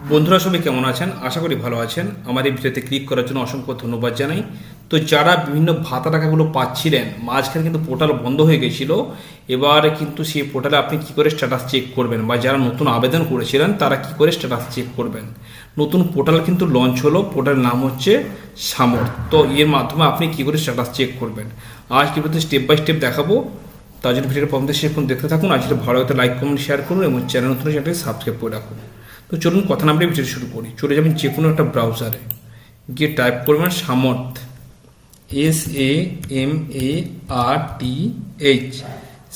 বন্ধুরা সবাই কেমন আছেন? আশা করি ভালো আছেন। আমার এই ভিডিওতে ক্লিক করার জন্য অসংখ্য ধন্যবাদ জানাই। তো যারা বিভিন্ন ভাতা টাকাগুলো পাচ্ছিলেন, মাঝখানে কিন্তু পোর্টাল বন্ধ হয়ে গেছিলো। এবার কিন্তু সেই পোর্টালে আপনি কি করে স্ট্যাটাস চেক করবেন, বা যারা নতুন আবেদন করেছিলেন তারা কি করে স্ট্যাটাস চেক করবেন। নতুন পোর্টাল কিন্তু লঞ্চ হলো, পোর্টালের নাম হচ্ছে সামর্থ। তো এর মাধ্যমে আপনি কি করে স্ট্যাটাস চেক করবেন আজ কিন্তু স্টেপ বাই স্টেপ দেখাবো। তার জন্য ভিডিওটা প্রথম থেকে শেষ পর্যন্ত দেখতে থাকুন। আর যেটা ভালো হতে লাইক কমেন্ট শেয়ার করুন এবং চ্যানেল নতুন চ্যানেলটি সাবস্ক্রাইব করে রাখুন। তো চলুন কথা না বলে ভিডিও শুরু করি। চলে যাবেন যে কোনো একটা ব্রাউজারে, গিয়ে টাইপ করবেন সামর্থ, SAMARTH,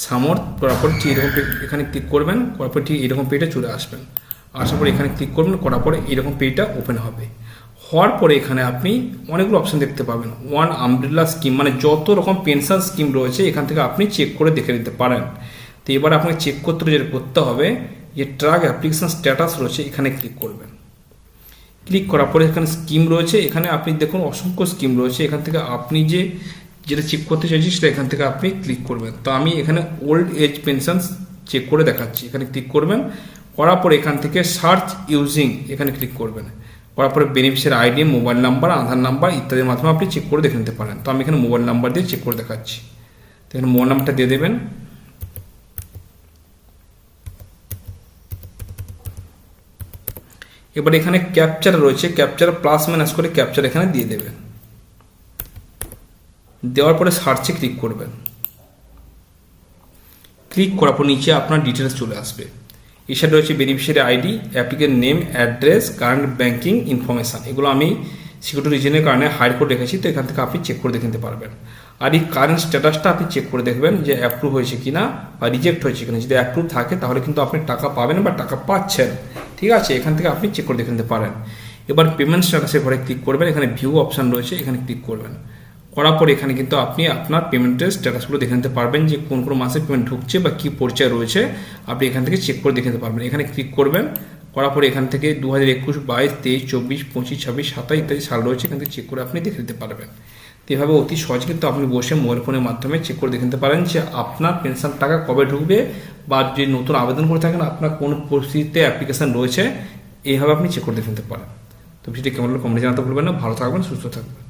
সামর্থ। করার পর ঠিক এরকম এখানে ক্লিক করবেন, করার পর ঠিক এরকম পেজে চলে আসবেন। আসার পরে এখানে ক্লিক করবেন, করার পরে এরকম পেজটা ওপেন হবে। হওয়ার পরে এখানে আপনি অনেকগুলো অপশন দেখতে পাবেন। ওয়ান আমব্রেলা স্কিম, মানে যত রকম পেনশন স্কিম রয়েছে এখান থেকে আপনি চেক করে দেখে নিতে পারেন। তো এবার আপনাকে চেক করতে হবে যে ট্রাক অ্যাপ্লিকেশন স্ট্যাটাস রয়েছে, এখানে ক্লিক করবেন। ক্লিক করার পরে এখানে স্কিম রয়েছে, এখানে আপনি দেখুন অসংখ্য স্কিম রয়েছে। এখান থেকে আপনি যেটা চেক করতে চাইছি সেটা এখান থেকে আপনি ক্লিক করবেন। তো আমি এখানে ওল্ড এজ পেনশন চেক করে দেখাচ্ছি। এখানে ক্লিক করবেন, করার পরে এখান থেকে সার্চ ইউজিং এখানে ক্লিক করবেন। করার পরে বেনিফিশিয়ারি আইডি, মোবাইল নাম্বার, আধার নাম্বার ইত্যাদির মাধ্যমে আপনি চেক করে দেখে নিতে পারেন। তো আমি এখানে মোবাইল নাম্বার দিয়ে চেক করে দেখাচ্ছি। তো এখানে মোবাইল নাম্বারটা দিয়ে দেবেন। এবার এখানে ক্যাপচার রয়েছে, ক্যাপচার প্লাস মাইনাস করে ক্যাপচার এখানে দিয়ে দেবেন। দেওয়ার পরে সার্চে ক্লিক করবেন। ক্লিক করার পর নিচে আপনার ডিটেলস চলে আসবে। এছাড়া রয়েছে beneficiary ID, applicant name, address, current banking information. এগুলো আমি সিকিউরিটি রিজনের কারণে হাইড করে রেখেছি, তো এখান থেকে আপনি চেক করে দেখে নিতে পারবেন। আর এই কারেন্ট স্ট্যাটাসটা আপনি চেক করে দেখবেন যে অ্যাপ্রুভ হয়েছে কিনা বা রিজেক্ট হয়েছে কিনা। যদি অ্যাপ্রুভ থাকে তাহলে কিন্তু আপনি টাকা পাবেন বা টাকা পাচ্ছেন। ঠিক আছে, এখান থেকে আপনি চেক করে দেখে নিতে পারেন। এবার পেমেন্ট স্ট্যাটাসের ঘরে ক্লিক করবেন, এখানে ভিউ অপশান রয়েছে, এখানে ক্লিক করবেন। করার পর এখানে কিন্তু আপনি আপনার পেমেন্টের স্ট্যাটাসগুলো দেখে নিতে পারবেন যে কোন কোন মাসে পেমেন্ট ঢুকছে বা কী পর্যায়ে রয়েছে আপনি এখান থেকে চেক করে দেখে নিতে পারবেন। এখানে ক্লিক করবেন, করার পরে এখান থেকে 2021, 22, 23, 24, 25, 26, 27 ইত্যাদি সাল রয়েছে, এখান থেকে চেক করে আপনি দেখে নিতে পারবেন। তো এভাবে অতি সহজে কিন্তু আপনি বসে মোবাইল ফোনের মাধ্যমে চেক করে দেখে নিতে পারেন যে আপনার পেনশন টাকা কবে ঢুকবে, বা যে নতুন আবেদন করে থাকেন আপনার কোন পরিস্থিতিতে অ্যাপ্লিকেশন রয়েছে, এইভাবে আপনি চেক করে দেখে নিতে পারেন। তো ভিডিওটি কেমন হলো কমেন্টে জানাতে ভুলবেন না। ভালো থাকবেন, সুস্থ থাকবেন।